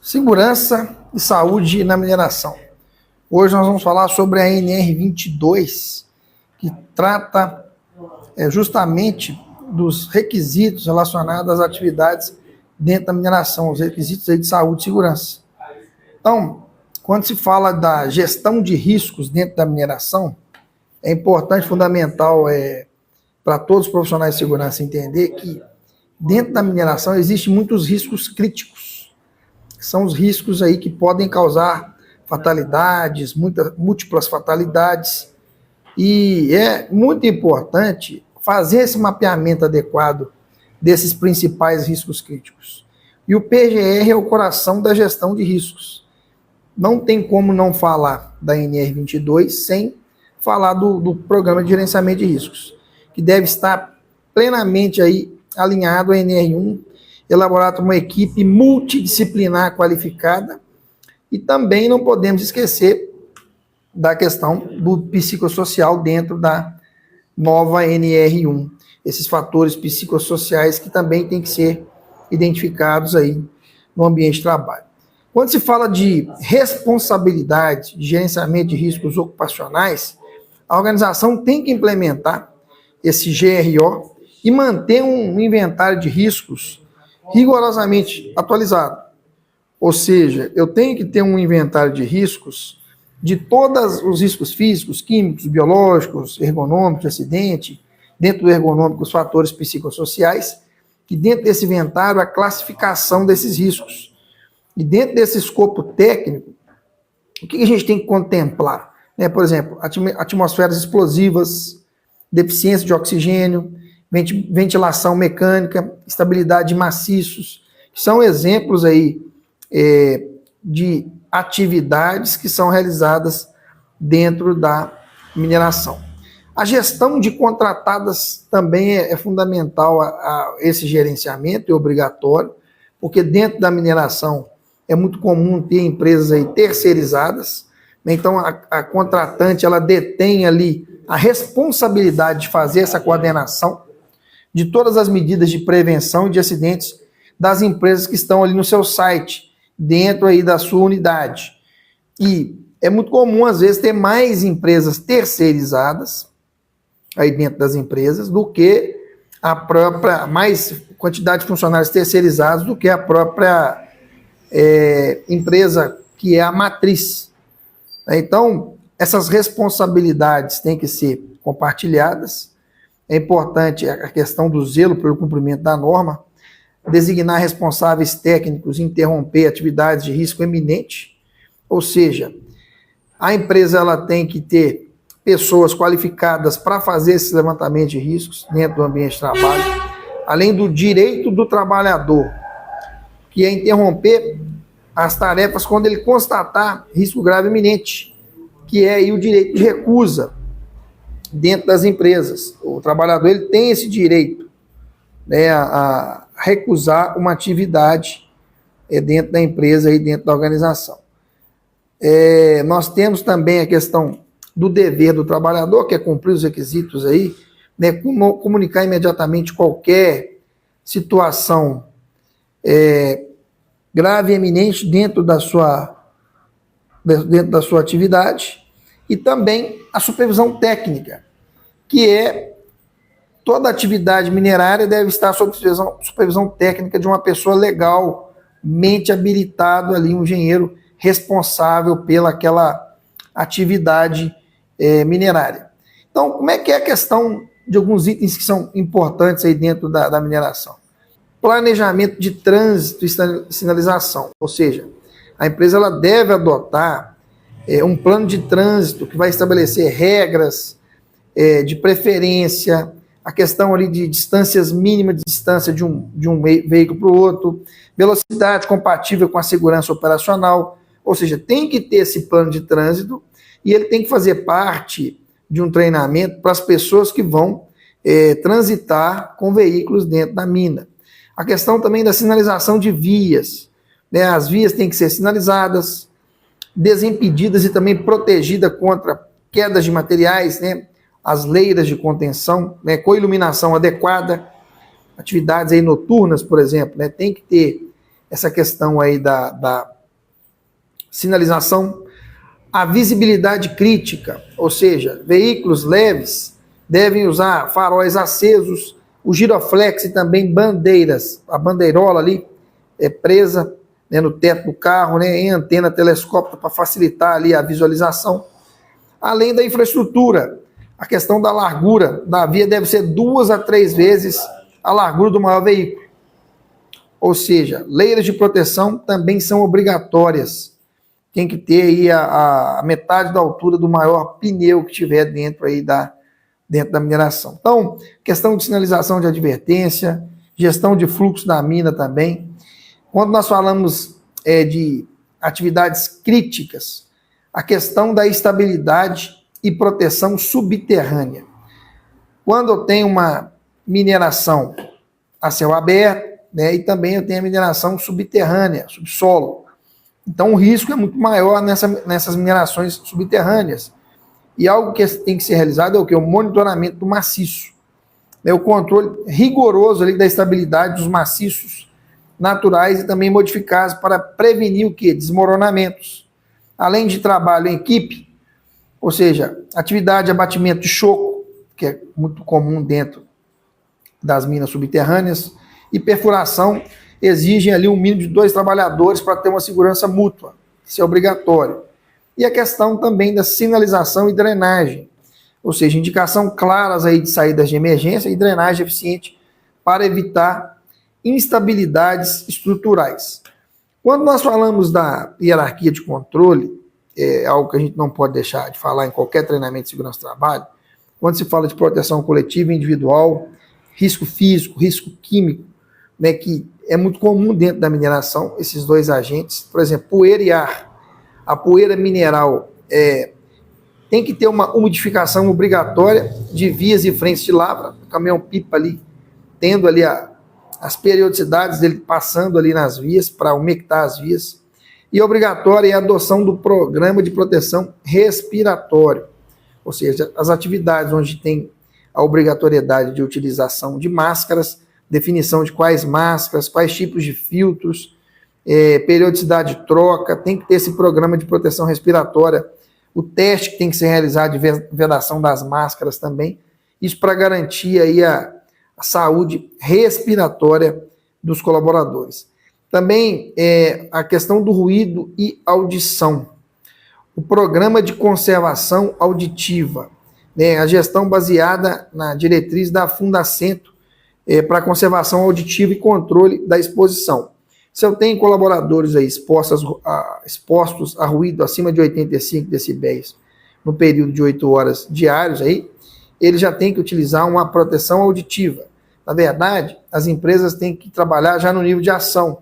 Segurança e saúde na mineração. Hoje nós vamos falar sobre a NR22, que trata justamente dos requisitos relacionados às atividades dentro da mineração, os requisitos aí de saúde e segurança. Então, quando se fala da gestão de riscos dentro da mineração, é importante, fundamental para todos os profissionais de segurança entender que dentro da mineração existem muitos riscos críticos, que são os riscos aí que podem causar fatalidades, múltiplas fatalidades, e é muito importante fazer esse mapeamento adequado desses principais riscos críticos. E o PGR é o coração da gestão de riscos. Não tem como não falar da NR22 sem falar do Programa de Gerenciamento de Riscos, que deve estar plenamente aí alinhado à NR1, elaborado por uma equipe multidisciplinar qualificada, e também não podemos esquecer da questão do psicossocial dentro da nova NR1. Esses fatores psicossociais que também têm que ser identificados aí no ambiente de trabalho. Quando se fala de responsabilidade, de gerenciamento de riscos ocupacionais, a organização tem que implementar esse GRO e manter um inventário de riscos rigorosamente atualizado. Ou seja, eu tenho que ter um inventário de riscos de todos os riscos físicos, químicos, biológicos, ergonômicos, de acidente, dentro do ergonômico, os fatores psicossociais, e dentro desse inventário a classificação desses riscos. E dentro desse escopo técnico, o que a gente tem que contemplar? Por exemplo, atmosferas explosivas, deficiência de oxigênio, ventilação mecânica, estabilidade de maciços, que são exemplos aí de atividades que são realizadas dentro da mineração. A gestão de contratadas também é fundamental a esse gerenciamento, é obrigatório, porque dentro da mineração é muito comum ter empresas aí terceirizadas, então a contratante ela detém ali a responsabilidade de fazer essa coordenação de todas as medidas de prevenção de acidentes das empresas que estão ali no seu site, dentro aí da sua unidade. E é muito comum, às vezes, ter mais empresas terceirizadas aí dentro das empresas do que mais quantidade de funcionários terceirizados do que a própria empresa que é a matriz. Então, essas responsabilidades têm que ser compartilhadas. É importante a questão do zelo pelo cumprimento da norma, designar responsáveis técnicos e interromper atividades de risco eminente, ou seja, a empresa ela tem que ter pessoas qualificadas para fazer esse levantamento de riscos dentro do ambiente de trabalho, além do direito do trabalhador, que é interromper as tarefas quando ele constatar risco grave iminente, que é aí o direito de recusa dentro das empresas. O trabalhador ele tem esse direito, a recusar uma atividade dentro da empresa e dentro da organização. Nós temos também a questão do dever do trabalhador, que é cumprir os requisitos aí, comunicar imediatamente qualquer situação grave e eminente dentro da sua atividade, e também a supervisão técnica, que é toda atividade minerária deve estar sob supervisão técnica de uma pessoa legalmente habilitado ali, um engenheiro responsável pelaquela atividade minerária. Então, como é que é a questão de alguns itens que são importantes aí dentro da mineração? Planejamento de trânsito e sinalização, ou seja, a empresa ela deve adotar um plano de trânsito que vai estabelecer regras de preferência, a questão ali de distâncias mínimas de distância de um veículo para o outro, velocidade compatível com a segurança operacional, ou seja, tem que ter esse plano de trânsito e ele tem que fazer parte de um treinamento para as pessoas que vão transitar com veículos dentro da mina. A questão também da sinalização de vias, as vias têm que ser sinalizadas, desimpedidas e também protegidas contra quedas de materiais, as leiras de contenção, com iluminação adequada, atividades aí noturnas, por exemplo, tem que ter essa questão aí da sinalização, a visibilidade crítica, ou seja, veículos leves devem usar faróis acesos, o giroflex e também bandeiras, a bandeirola ali é presa, né, no teto do carro, né, em antena telescópica para facilitar ali a visualização. Além da infraestrutura, a questão da largura da via deve ser 2 a 3 vezes a largura do maior veículo. Ou seja, leiras de proteção também são obrigatórias. Tem que ter aí a metade da altura do maior pneu que tiver dentro da mineração. Então, questão de sinalização de advertência, gestão de fluxo da mina também. Quando nós falamos de atividades críticas, a questão da estabilidade e proteção subterrânea. Quando eu tenho uma mineração a céu aberto, né, e também eu tenho a mineração subterrânea, subsolo. Então o risco é muito maior nessas minerações subterrâneas. E algo que tem que ser realizado é o quê? O monitoramento do maciço. O controle rigoroso ali da estabilidade dos maciços naturais e também modificados para prevenir o quê? Desmoronamentos. Além de trabalho em equipe, ou seja, atividade de abatimento de choco, que é muito comum dentro das minas subterrâneas, e perfuração exigem ali um mínimo de 2 trabalhadores para ter uma segurança mútua. Isso é obrigatório. E a questão também da sinalização e drenagem, ou seja, indicação claras aí de saídas de emergência e drenagem eficiente para evitar instabilidades estruturais. Quando nós falamos da hierarquia de controle, é algo que a gente não pode deixar de falar em qualquer treinamento de segurança do trabalho, quando se fala de proteção coletiva e individual, risco físico, risco químico, né, que é muito comum dentro da mineração, esses dois agentes, por exemplo, poeira e ar. A poeira mineral tem que ter uma umidificação obrigatória de vias e frentes de lavra, o caminhão-pipa ali, tendo ali as periodicidades dele passando ali nas vias, para umectar as vias, e obrigatória é a adoção do programa de proteção respiratório, ou seja, as atividades onde tem a obrigatoriedade de utilização de máscaras, definição de quais máscaras, quais tipos de filtros, periodicidade de troca, tem que ter esse programa de proteção respiratória, o teste que tem que ser realizado de vedação das máscaras também, isso para garantir aí a saúde respiratória dos colaboradores. Também a questão do ruído e audição. O programa de conservação auditiva, né, a gestão baseada na diretriz da Fundacentro para conservação auditiva e controle da exposição. Se eu tenho colaboradores aí expostos a ruído acima de 85 decibéis no período de 8 horas diários, aí, ele já tem que utilizar uma proteção auditiva. Na verdade, as empresas têm que trabalhar já no nível de ação.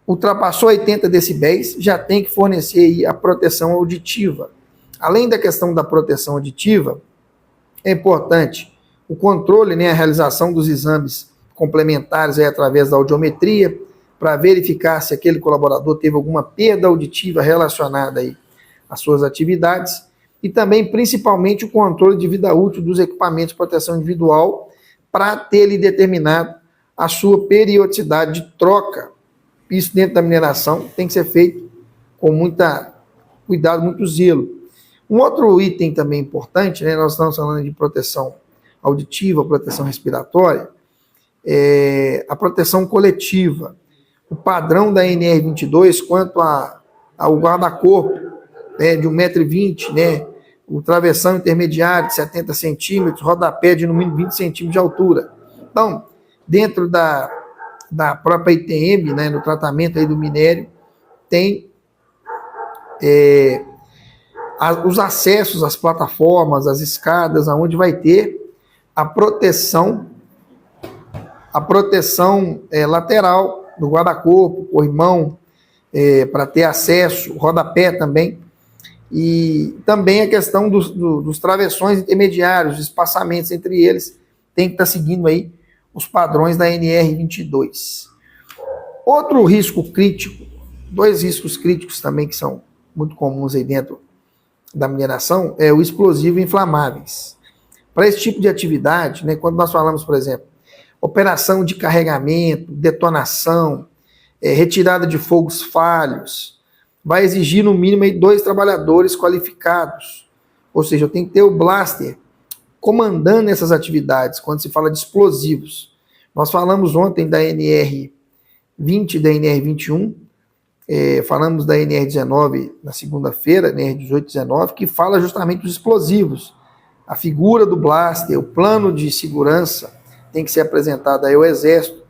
Ultrapassou 80 decibéis, já tem que fornecer aí a proteção auditiva. Além da questão da proteção auditiva, é importante o controle, né, a realização dos exames complementares aí através da audiometria, para verificar se aquele colaborador teve alguma perda auditiva relacionada aí às suas atividades, e também, principalmente, o controle de vida útil dos equipamentos de proteção individual, para ter ali determinado a sua periodicidade de troca. Isso dentro da mineração tem que ser feito com muito cuidado, muito zelo. Um outro item também importante, né, nós estamos falando de proteção auditiva, proteção respiratória, a proteção coletiva. O padrão da NR22 quanto ao guarda-corpo, né, de 1,20 m, né, o travessão intermediário de 70 centímetros, rodapé de no mínimo 20 centímetros de altura. Então, dentro da própria ITM, né, no tratamento aí do minério, tem os acessos às plataformas, às escadas, aonde vai ter a proteção lateral do guarda-corpo, corrimão, para ter acesso, rodapé também, e também a questão dos travessões intermediários, os espaçamentos entre eles, tem que estar seguindo aí os padrões da NR22. Outro risco crítico, 2 riscos críticos também que são muito comuns aí dentro da mineração, é o explosivo e inflamáveis. Para esse tipo de atividade, né, quando nós falamos, por exemplo, operação de carregamento, detonação, retirada de fogos falhos, vai exigir no mínimo aí 2 trabalhadores qualificados. Ou seja, eu tenho que ter o blaster comandando essas atividades, quando se fala de explosivos. Nós falamos ontem da NR20 e da NR21, falamos da NR19 na segunda-feira, NR18 e 19, que fala justamente dos explosivos. A figura do blaster, o plano de segurança tem que ser apresentado aí ao Exército.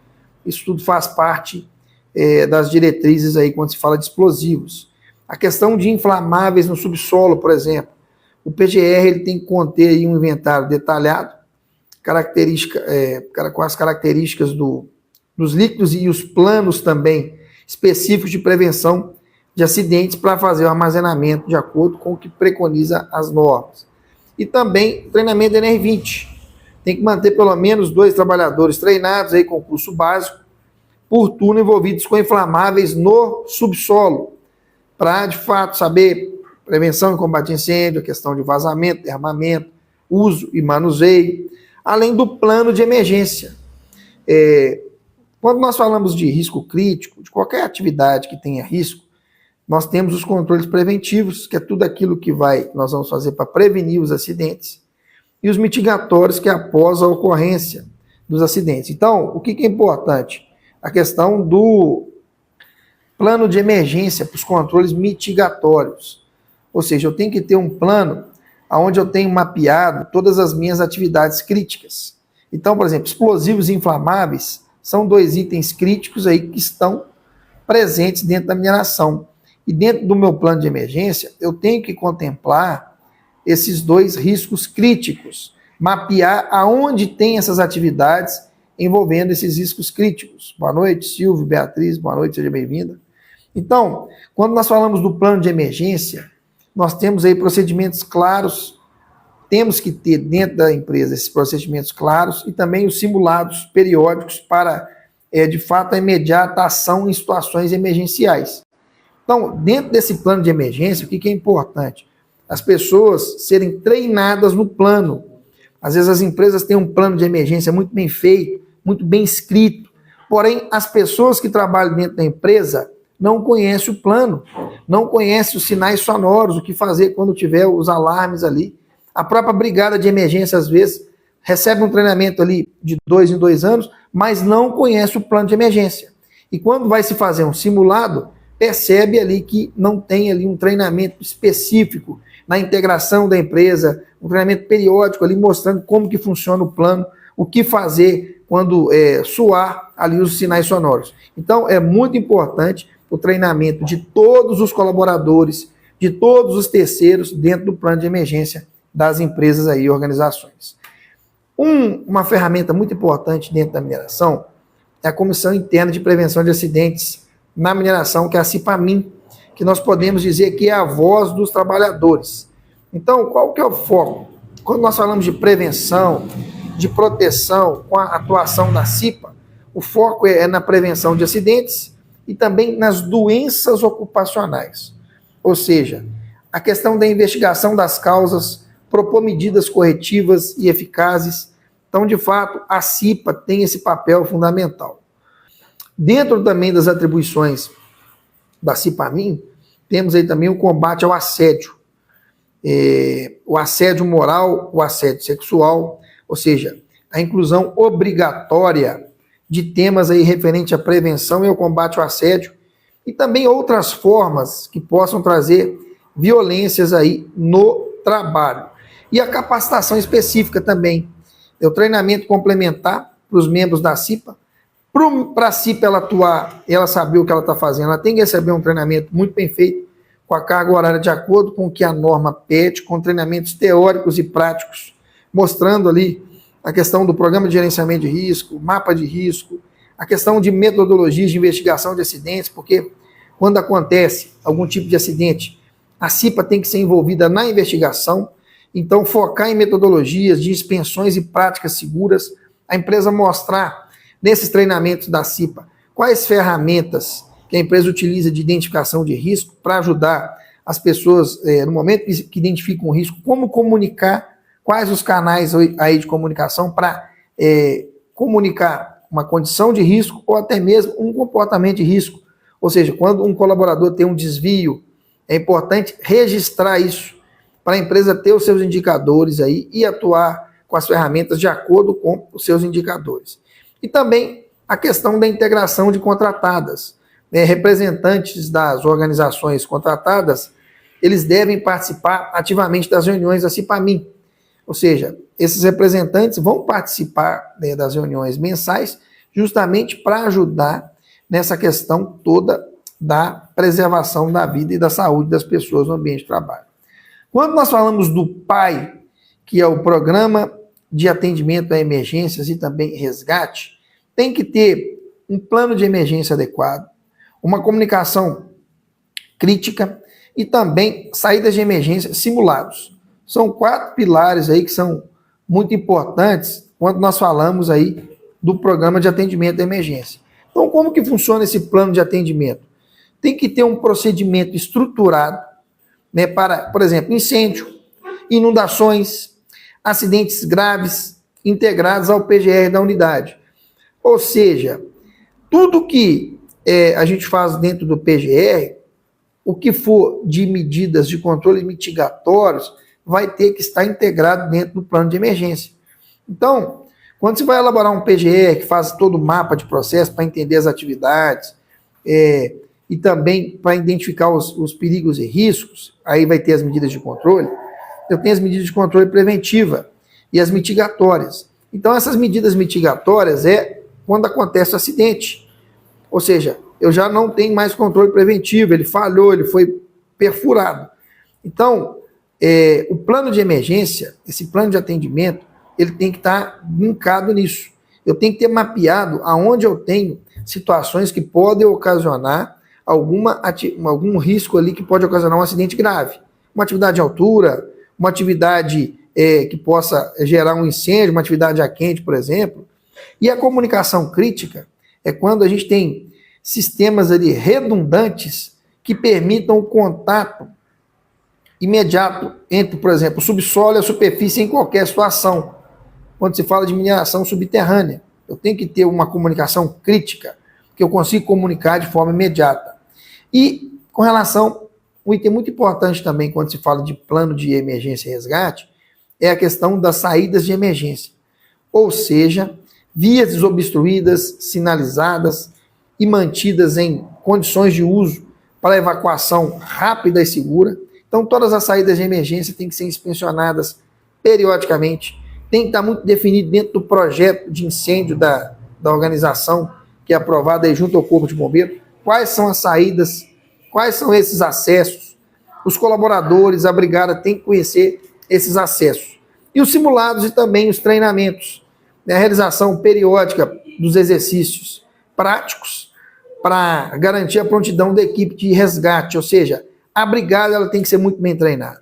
Isso tudo faz parte das diretrizes aí quando se fala de explosivos. A questão de inflamáveis no subsolo, por exemplo. O PGR ele tem que conter aí um inventário detalhado, com as características dos líquidos e os planos também específicos de prevenção de acidentes para fazer o armazenamento de acordo com o que preconiza as normas. E também o treinamento da NR20. Tem que manter pelo menos 2 trabalhadores treinados aí com curso básico por turno envolvidos com inflamáveis no subsolo, para de fato saber prevenção e combate a incêndio, a questão de vazamento, derramamento, uso e manuseio, além do plano de emergência. Quando nós falamos de risco crítico, de qualquer atividade que tenha risco, nós temos os controles preventivos, que é tudo aquilo que nós vamos fazer para prevenir os acidentes, e os mitigatórios, que é após a ocorrência dos acidentes. Então, o que é importante? A questão do plano de emergência para os controles mitigatórios. Ou seja, eu tenho que ter um plano onde eu tenho mapeado todas as minhas atividades críticas. Então, por exemplo, explosivos e inflamáveis são 2 itens críticos aí que estão presentes dentro da mineração. E dentro do meu plano de emergência, eu tenho que contemplar esses 2 riscos críticos, mapear aonde tem essas atividades envolvendo esses riscos críticos. Boa noite, Silvio, Beatriz, boa noite, seja bem-vinda. Então, quando nós falamos do plano de emergência, nós temos aí procedimentos claros, temos que ter dentro da empresa esses procedimentos claros e também os simulados periódicos para, de fato, a imediata ação em situações emergenciais. Então, dentro desse plano de emergência, o que é importante? As pessoas serem treinadas no plano. Às vezes as empresas têm um plano de emergência muito bem feito, muito bem escrito, porém as pessoas que trabalham dentro da empresa não conhecem o plano, não conhecem os sinais sonoros, o que fazer quando tiver os alarmes ali. A própria brigada de emergência, às vezes, recebe um treinamento ali de 2 em 2 anos, mas não conhece o plano de emergência. E quando vai se fazer um simulado, percebe ali que não tem ali um treinamento específico na integração da empresa, um treinamento periódico ali mostrando como que funciona o plano, o que fazer quando soar ali os sinais sonoros. Então, é muito importante o treinamento de todos os colaboradores, de todos os terceiros dentro do plano de emergência das empresas e organizações. Uma ferramenta muito importante dentro da mineração é a Comissão Interna de Prevenção de Acidentes na Mineração, que é a CIPAMIN, que nós podemos dizer que é a voz dos trabalhadores. Então, qual que é o foco? Quando nós falamos de prevenção, de proteção com a atuação da CIPA, o foco é na prevenção de acidentes e também nas doenças ocupacionais. Ou seja, a questão da investigação das causas, propor medidas corretivas e eficazes. Então, de fato, a CIPA tem esse papel fundamental. Dentro também das atribuições da CIPAMIN, temos aí também o combate ao assédio. O assédio moral, o assédio sexual, ou seja, a inclusão obrigatória de temas aí referente à prevenção e ao combate ao assédio, e também outras formas que possam trazer violências aí no trabalho. E a capacitação específica também, o treinamento complementar para os membros da CIPA. Para a CIPA ela atuar, ela saber o que ela está fazendo, ela tem que receber um treinamento muito bem feito, com a carga horária de acordo com o que a norma pede, com treinamentos teóricos e práticos, mostrando ali a questão do programa de gerenciamento de risco, mapa de risco, a questão de metodologias de investigação de acidentes, porque quando acontece algum tipo de acidente, a CIPA tem que ser envolvida na investigação, então focar em metodologias de inspeções e práticas seguras, a empresa mostrar nesses treinamentos da CIPA quais ferramentas que a empresa utiliza de identificação de risco para ajudar as pessoas, no momento que identificam um risco, como comunicar, quais os canais aí de comunicação para comunicar uma condição de risco ou até mesmo um comportamento de risco. Ou seja, quando um colaborador tem um desvio, é importante registrar isso para a empresa ter os seus indicadores aí e atuar com as ferramentas de acordo com os seus indicadores. E também a questão da integração de contratadas. Representantes das organizações contratadas, eles devem participar ativamente das reuniões da CIPAMIN. Ou seja, esses representantes vão participar das reuniões mensais justamente para ajudar nessa questão toda da preservação da vida e da saúde das pessoas no ambiente de trabalho. Quando nós falamos do PAI, que é o Programa de Atendimento a Emergências e também Resgate, tem que ter um plano de emergência adequado, uma comunicação crítica e também saídas de emergência simulados. São 4 pilares aí que são muito importantes quando nós falamos aí do programa de atendimento à emergência. Então, como que funciona esse plano de atendimento? Tem que ter um procedimento estruturado, para, por exemplo, incêndio, inundações, acidentes graves integrados ao PGR da unidade. Ou seja, tudo que a gente faz dentro do PGR, o que for de medidas de controle mitigatórios, vai ter que estar integrado dentro do plano de emergência. Então, quando você vai elaborar um PGR que faz todo o mapa de processo para entender as atividades e também para identificar os perigos e riscos, aí vai ter as medidas de controle. Eu tenho as medidas de controle preventiva e as mitigatórias. Então, essas medidas mitigatórias é quando acontece o acidente. Ou seja, eu já não tenho mais controle preventivo, ele falhou, ele foi perfurado. Então, o plano de emergência, esse plano de atendimento, ele tem que estar linkado nisso. Eu tenho que ter mapeado aonde eu tenho situações que podem ocasionar algum risco ali que pode ocasionar um acidente grave. Uma atividade de altura, uma atividade que possa gerar um incêndio, uma atividade a quente, por exemplo. E a comunicação crítica é quando a gente tem sistemas ali redundantes que permitam o contato imediato entre, por exemplo, o subsolo e a superfície em qualquer situação. Quando se fala de mineração subterrânea, eu tenho que ter uma comunicação crítica, que eu consigo comunicar de forma imediata. E com relação, um item muito importante também quando se fala de plano de emergência e resgate, é a questão das saídas de emergência. Ou seja, vias desobstruídas, sinalizadas e mantidas em condições de uso para evacuação rápida e segura. Então, todas as saídas de emergência têm que ser inspecionadas periodicamente, tem que estar muito definido dentro do projeto de incêndio da organização, que é aprovado aí junto ao Corpo de Bombeiros, quais são as saídas, quais são esses acessos. Os colaboradores, a brigada tem que conhecer esses acessos. E os simulados e também os treinamentos, a realização periódica dos exercícios práticos para garantir a prontidão da equipe de resgate, ou seja, a brigada ela tem que ser muito bem treinada.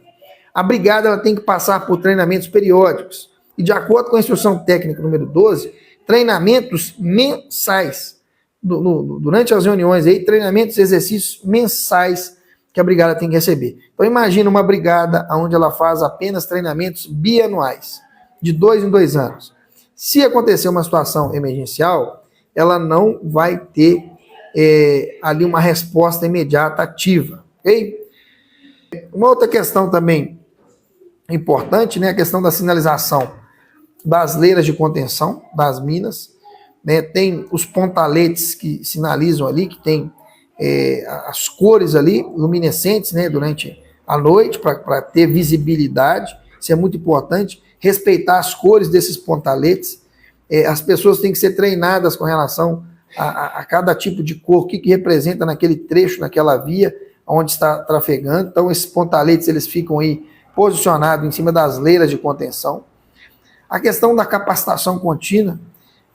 A brigada ela tem que passar por treinamentos periódicos. E de acordo com a instrução técnica número 12, treinamentos mensais. Durante as reuniões aí, treinamentos e exercícios mensais que a brigada tem que receber. Então imagina uma brigada onde ela faz apenas treinamentos bianuais, de 2 em 2 anos. Se acontecer uma situação emergencial, ela não vai ter ali uma resposta imediata ativa. Okay? Uma outra questão também importante, né, a questão da sinalização das leiras de contenção das minas, né, tem os pontaletes que sinalizam ali, que tem as cores ali, luminescentes, né, durante a noite, para ter visibilidade, isso é muito importante, respeitar as cores desses pontaletes, as pessoas têm que ser treinadas com relação a cada tipo de cor, o que representa naquele trecho, naquela via, onde está trafegando. Então esses pontaletes eles ficam aí posicionados em cima das leiras de contenção. A questão da capacitação contínua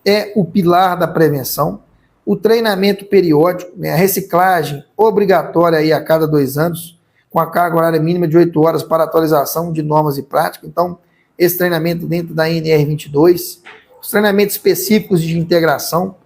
é o pilar da prevenção. O treinamento periódico, né, a reciclagem obrigatória aí a cada 2 anos, com a carga horária mínima de 8 horas para atualização de normas e práticas. Então, esse treinamento dentro da NR22, os treinamentos específicos de integração,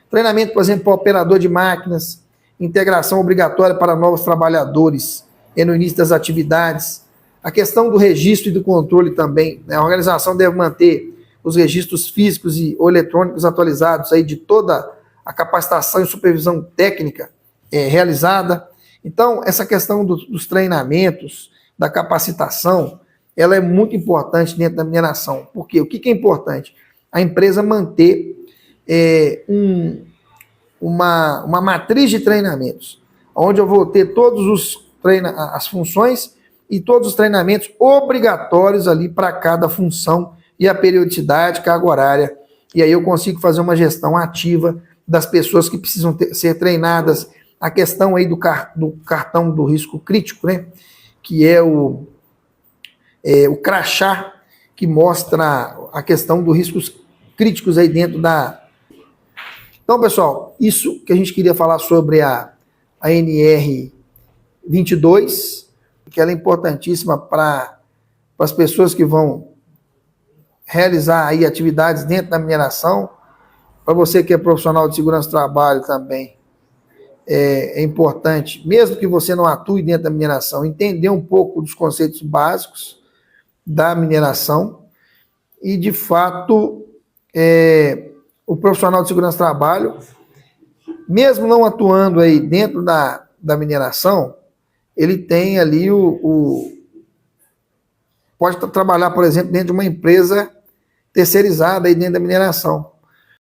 treinamento, por exemplo, para operador de máquinas, integração obrigatória para novos trabalhadores no início das atividades, a questão do registro e do controle também, né? A organização deve manter os registros físicos ou eletrônicos atualizados aí de toda a capacitação e supervisão técnica realizada. Então, essa questão dos treinamentos, da capacitação, ela é muito importante dentro da mineração. Por quê? O que é importante? A empresa manter uma matriz de treinamentos, onde eu vou ter todos as funções e todos os treinamentos obrigatórios ali para cada função e a periodicidade, carga horária. E aí eu consigo fazer uma gestão ativa das pessoas que precisam ser treinadas. A questão aí do cartão do risco crítico, né? Que é o crachá que mostra a questão dos riscos críticos aí dentro da... Então, pessoal, isso que a gente queria falar sobre a NR22, que ela é importantíssima para as pessoas que vão realizar aí atividades dentro da mineração. Para você que é profissional de segurança do trabalho também, é importante, mesmo que você não atue dentro da mineração, entender um pouco dos conceitos básicos da mineração e, de fato, o profissional de segurança do trabalho, mesmo não atuando aí dentro da mineração, ele tem ali pode trabalhar, por exemplo, dentro de uma empresa terceirizada aí dentro da mineração.